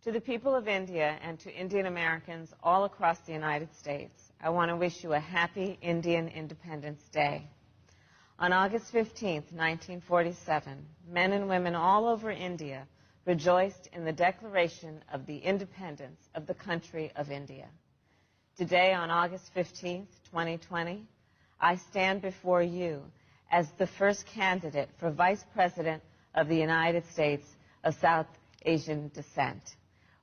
To the people of India and to Indian Americans all across the United States, I want to wish you a happy Indian Independence Day. On August 15, 1947, men and women all over India rejoiced in the declaration of the independence of the country of India. Today, on August 15, 2020, I stand before you as the first candidate for Vice President of the United States of South Asian descent.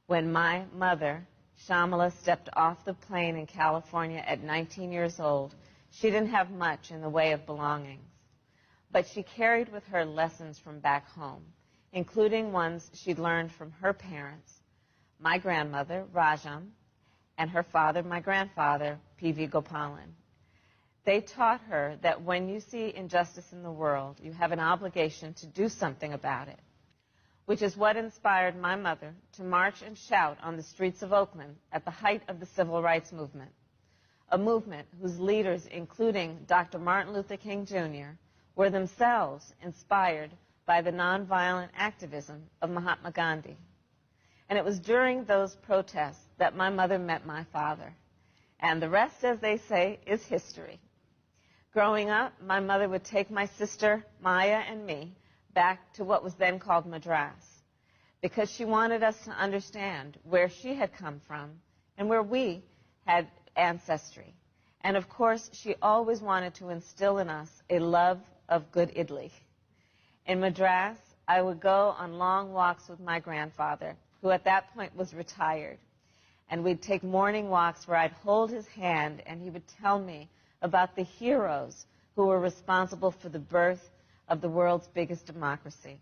When my mother, Shamala, stepped off the plane in California at 19 years old, she didn't have much in the way of belongings. But she carried with her lessons from back home, including ones she'd learned from her parents, my grandmother, Rajam, and her father, my grandfather, P.V. Gopalan. They taught her that when you see injustice in the world, you have an obligation to do something about it, which is what inspired my mother to march and shout on the streets of Oakland at the height of the Civil Rights Movement, a movement whose leaders, including Dr. Martin Luther King, Jr., were themselves inspired by the nonviolent activism of Mahatma Gandhi. And it was during those protests that my mother met my father. And the rest, as they say, is history. Growing up, my mother would take my sister, Maya, and me back to what was then called Madras, because she wanted us to understand where she had come from and where we had ancestry. And of course, she always wanted to instill in us a love of good idli. In Madras, I would go on long walks with my grandfather, who at that point was retired. And we'd take morning walks where I'd hold his hand and he would tell me about the heroes who were responsible for the birth of the world's biggest democracy.